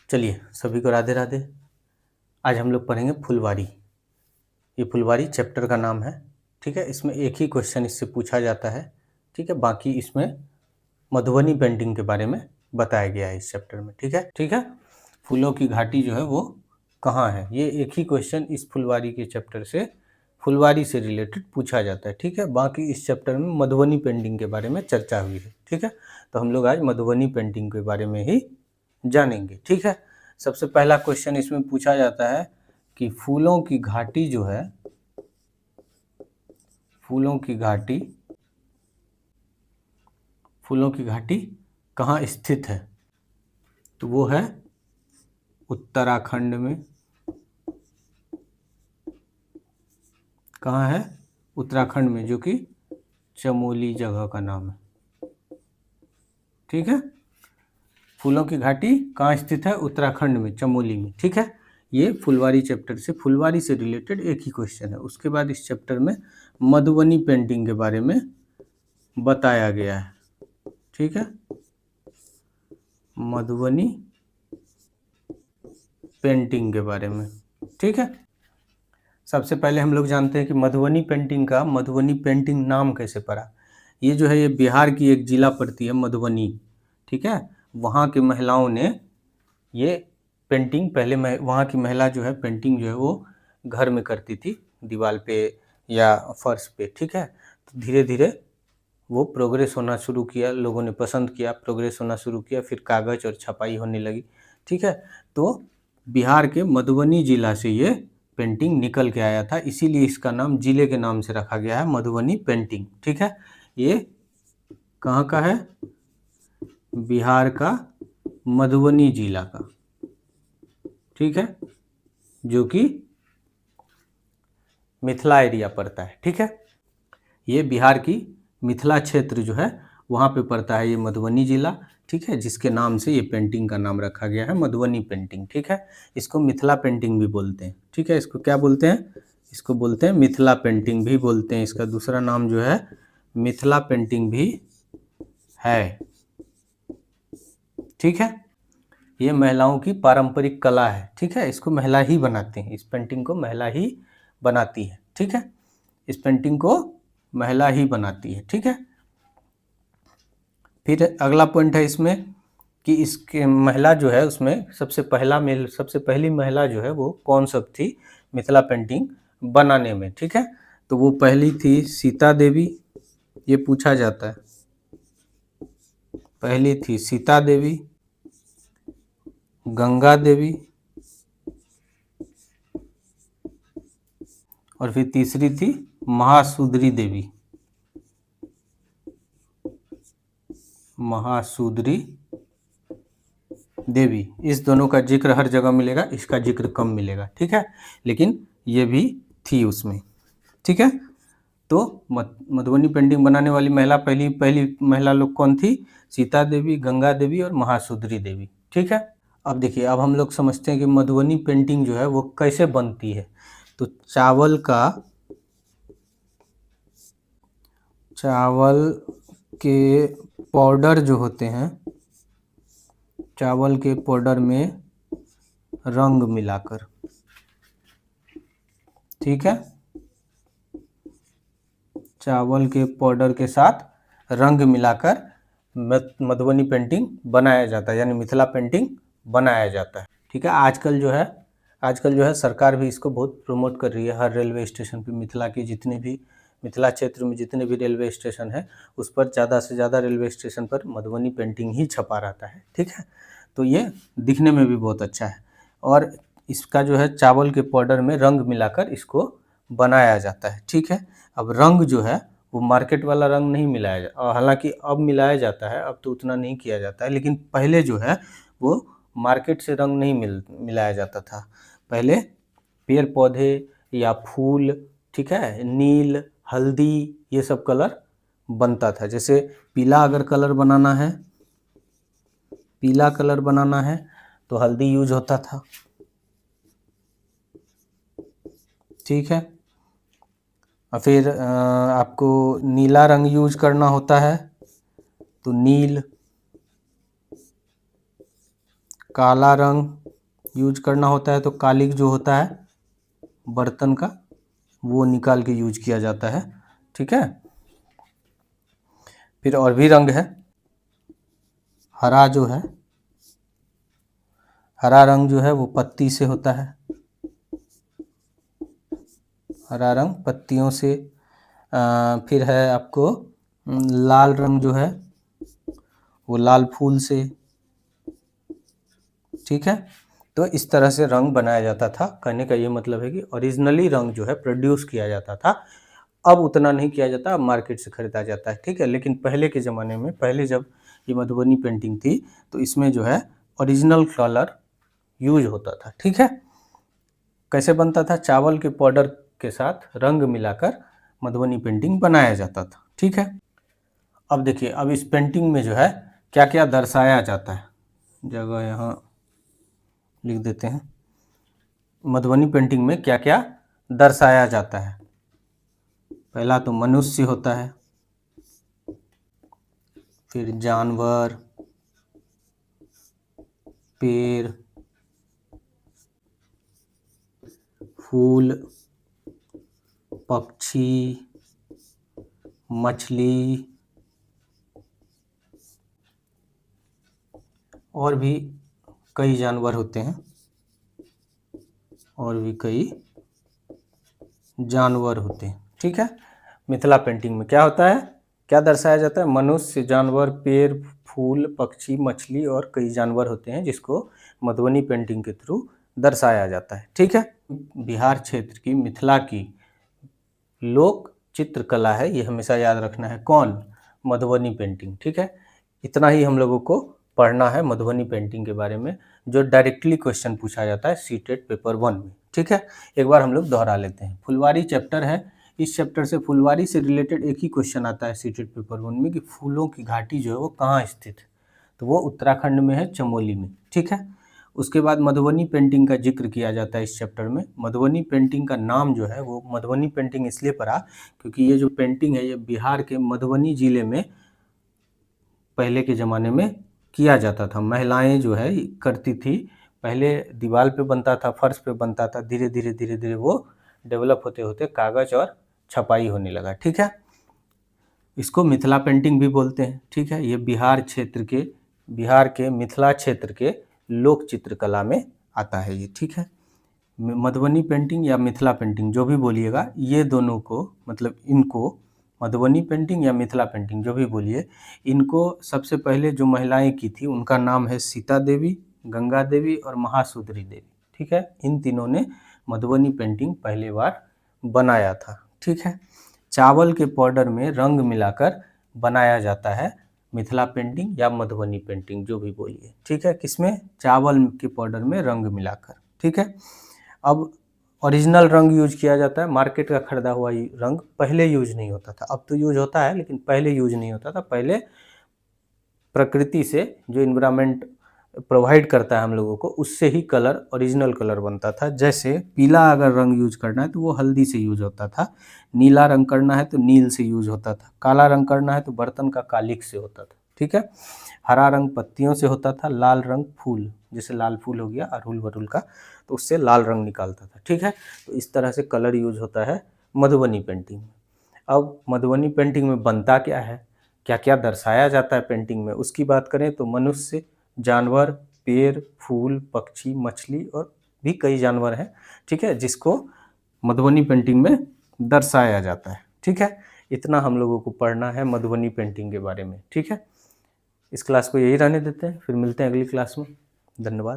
चलिए सभी को राधे राधे। आज हम लोग पढ़ेंगे फुलवारी। ये फुलवारी चैप्टर का नाम है, ठीक है। इसमें एक ही क्वेश्चन इससे पूछा जाता है, ठीक है। बाकी इसमें मधुबनी पेंटिंग के बारे में बताया गया है इस चैप्टर में, ठीक है, ठीक है। फूलों की घाटी जो है वो कहाँ है, ये एक ही क्वेश्चन इस फुलवारी के चैप्टर से, फुलवारी से रिलेटेड पूछा जाता है, ठीक है। बाकी इस चैप्टर में मधुबनी पेंटिंग के बारे में चर्चा हुई है, ठीक है। तो हम लोग आज मधुबनी पेंटिंग के बारे में ही जानेंगे, ठीक है। सबसे पहला क्वेश्चन इसमें पूछा जाता है कि फूलों की घाटी जो है, फूलों की घाटी कहाँ स्थित है, तो वो है उत्तराखंड में। कहाँ है? उत्तराखंड में, जो कि चमोली जगह का नाम है, ठीक है। फूलों की घाटी कहाँ स्थित है? उत्तराखंड में, चमोली में, ठीक है। ये फुलवारी चैप्टर से, फुलवारी से रिलेटेड एक ही क्वेश्चन है। उसके बाद इस चैप्टर में मधुबनी पेंटिंग के बारे में बताया गया है, ठीक है। मधुबनी पेंटिंग के बारे में, ठीक है। सबसे पहले हम लोग जानते हैं कि मधुबनी पेंटिंग का मधुबनी पेंटिंग नाम कैसे पड़ा। ये जो है ये बिहार की एक जिला पड़ती है मधुबनी, ठीक है। वहाँ की महिलाओं ने ये पेंटिंग, पहले वहाँ की महिला जो है पेंटिंग जो है वो घर में करती थी, दीवार पे या फर्श पे, ठीक है। तो धीरे धीरे वो प्रोग्रेस होना शुरू किया, लोगों ने पसंद किया, प्रोग्रेस होना शुरू किया, फिर कागज़ और छपाई होने लगी, ठीक है। तो बिहार के मधुबनी जिला से ये पेंटिंग निकल के आया था, इसीलिए इसका नाम जिले के नाम से रखा गया है, मधुबनी पेंटिंग, ठीक है। ये कहाँ का है? बिहार का मधुबनी जिला का, ठीक है, जो कि मिथिला एरिया पड़ता है, ठीक है। ये बिहार की मिथिला क्षेत्र जो है वहाँ पे पड़ता है ये मधुबनी जिला, ठीक है, जिसके नाम से ये पेंटिंग का नाम रखा गया है मधुबनी पेंटिंग, ठीक है। इसको मिथिला पेंटिंग भी बोलते हैं, ठीक है। इसको क्या बोलते हैं? इसको बोलते हैं मिथिला पेंटिंग भी बोलते हैं। इसका दूसरा नाम जो है मिथिला पेंटिंग भी है, ठीक है। ये महिलाओं की पारंपरिक कला है, ठीक है। इसको महिला ही बनाती हैं, इस पेंटिंग को महिला ही बनाती है, ठीक है। इस पेंटिंग को महिला ही बनाती है, ठीक है। फिर अगला पॉइंट है इसमें कि इसके महिला जो है उसमें सबसे पहली महिला जो है वो कौन सब थी मिथिला पेंटिंग बनाने में, ठीक है। तो वो पहली थी सीता देवी, ये पूछा जाता है। पहली थी सीता देवी, गंगा देवी, और फिर तीसरी थी महासूदरी देवी। महासूदरी देवी, इस दोनों का जिक्र हर जगह मिलेगा, इसका जिक्र कम मिलेगा, ठीक है। लेकिन ये भी थी उसमें, ठीक है। तो मधुबनी पेंटिंग बनाने वाली महिला पहली महिला लोग कौन थी? सीता देवी, गंगा देवी और महासूदरी देवी, ठीक है। अब देखिए, अब हम लोग समझते हैं कि मधुबनी पेंटिंग जो है वो कैसे बनती है। तो चावल के पाउडर जो होते हैं, चावल के पाउडर में रंग मिलाकर, ठीक है, चावल के पाउडर के साथ रंग मिलाकर मधुबनी पेंटिंग बनाया जाता है, यानी मिथिला पेंटिंग बनाया जाता है, ठीक है। आजकल जो है सरकार भी इसको बहुत प्रमोट कर रही है। हर रेलवे स्टेशन पे मिथिला क्षेत्र में जितने भी रेलवे स्टेशन है उस पर ज़्यादा से ज़्यादा रेलवे स्टेशन पर मधुबनी पेंटिंग ही छपा रहता है, ठीक है। तो ये दिखने में भी बहुत अच्छा है, और इसका जो है चावल के पाउडर में रंग मिलाकर इसको बनाया जाता है, ठीक है। अब रंग जो है वो मार्केट वाला रंग नहीं मिलाया जाता, हालांकि अब मिलाया जाता है, अब तो उतना नहीं किया जाता है, लेकिन पहले जो है वो मार्केट से रंग नहीं मिलाया जाता था। पहले पेड़ पौधे या फूल, ठीक है, नील, हल्दी, ये सब कलर बनता था। जैसे पीला कलर बनाना है तो हल्दी यूज होता था, ठीक है। और फिर आपको नीला रंग यूज करना होता है तो नील, काला रंग यूज करना होता है तो कालिक जो होता है बर्तन का वो निकाल के यूज किया जाता है। ठीक है, फिर और भी रंग है। हरा जो है, हरा रंग जो है वो पत्ती से होता है, हरा रंग पत्तियों से। फिर है आपको लाल रंग जो है वो लाल फूल से। ठीक है, तो इस तरह से रंग बनाया जाता था। कहने का ये मतलब है कि ओरिजिनली रंग जो है प्रोड्यूस किया जाता था, अब उतना नहीं किया जाता, अब मार्केट से खरीदा जाता है। ठीक है, लेकिन पहले के ज़माने में, पहले जब ये मधुबनी पेंटिंग थी तो इसमें जो है ओरिजिनल कलर यूज होता था। ठीक है, कैसे बनता था? चावल के पाउडर के साथ रंग मिलाकर मधुबनी पेंटिंग बनाया जाता था। ठीक है, अब देखिए, अब इस पेंटिंग में जो है क्या क्या दर्शाया जाता है, जगह यहाँ लिख देते हैं। मधुबनी पेंटिंग में क्या क्या दर्शाया जाता है? पहला तो मनुष्य होता है, फिर जानवर, पेड़, फूल, पक्षी, मछली और भी कई जानवर होते हैं, और भी कई जानवर होते हैं। ठीक है, मिथिला पेंटिंग में क्या होता है, क्या दर्शाया जाता है? मनुष्य, जानवर, पेड़, फूल, पक्षी, मछली और कई जानवर होते हैं, जिसको मधुबनी पेंटिंग के थ्रू दर्शाया जाता है। ठीक है, बिहार क्षेत्र की, मिथिला की लोक चित्रकला है, ये हमेशा याद रखना है। कौन? मधुबनी पेंटिंग। ठीक है, इतना ही हम लोगों को पढ़ना है मधुबनी पेंटिंग के बारे में, जो डायरेक्टली क्वेश्चन पूछा जाता है सीटेट पेपर 1 में। ठीक है, एक बार हम लोग दोहरा लेते हैं। फुलवारी चैप्टर है, इस चैप्टर से फुलवारी से रिलेटेड एक ही क्वेश्चन आता है सीटेट पेपर 1 में कि फूलों की घाटी जो है वो कहाँ स्थित है, तो वो उत्तराखंड में है, चमोली में। ठीक है, उसके बाद मधुबनी पेंटिंग का जिक्र किया जाता है इस चैप्टर में। मधुबनी पेंटिंग का नाम जो है वो मधुबनी पेंटिंग इसलिए पड़ा क्योंकि ये जो पेंटिंग है ये बिहार के मधुबनी जिले में पहले के ज़माने में किया जाता था। महिलाएं जो है करती थी, पहले दीवार पे बनता था, फर्श पे बनता था, धीरे धीरे वो डेवलप होते होते कागज़ और छपाई होने लगा। ठीक है, इसको मिथिला पेंटिंग भी बोलते हैं। ठीक है, ये बिहार के मिथिला क्षेत्र के लोक चित्रकला में आता है ये। ठीक है, मधुबनी पेंटिंग या मिथिला पेंटिंग जो भी बोलिएगा, ये दोनों को, मतलब इनको मधुबनी पेंटिंग या मिथिला पेंटिंग जो भी बोलिए, इनको सबसे पहले जो महिलाएं की थी उनका नाम है सीता देवी, गंगा देवी और महासूदरी देवी। ठीक है, इन तीनों ने मधुबनी पेंटिंग पहली बार बनाया था। ठीक है, चावल के पाउडर में रंग मिलाकर बनाया जाता है मिथिला पेंटिंग या मधुबनी पेंटिंग जो भी बोलिए। ठीक है, किसमें? चावल के पाउडर में रंग मिलाकर। ठीक है, अब ओरिजिनल रंग यूज किया जाता है, मार्केट का खरीदा हुआ रंग पहले यूज नहीं होता था, अब तो यूज होता है लेकिन पहले यूज नहीं होता था। पहले प्रकृति से जो इन्वायरमेंट प्रोवाइड करता है हम लोगों को, उससे ही कलर, ओरिजिनल कलर बनता था। जैसे पीला अगर रंग यूज करना है तो वो हल्दी से यूज होता था, नीला रंग करना है तो नील से यूज होता था, काला रंग करना है तो बर्तन का कालिक से होता था। ठीक है, हरा रंग पत्तियों से होता था, लाल रंग फूल, जैसे लाल फूल हो गया अड़हुल वड़हुल का, तो उससे लाल रंग निकालता था। ठीक है, तो इस तरह से कलर यूज होता है मधुबनी पेंटिंग में। अब मधुबनी पेंटिंग में बनता क्या है, क्या क्या दर्शाया जाता है पेंटिंग में, उसकी बात करें तो मनुष्य, जानवर, पेड़, फूल, पक्षी, मछली और भी कई जानवर हैं। ठीक है, जिसको मधुबनी पेंटिंग में दर्शाया जाता है। ठीक है, इतना हम लोगों को पढ़ना है मधुबनी पेंटिंग के बारे में। ठीक है, इस क्लास को यही रहने देते हैं, फिर मिलते हैं अगली क्लास में। धन्यवाद।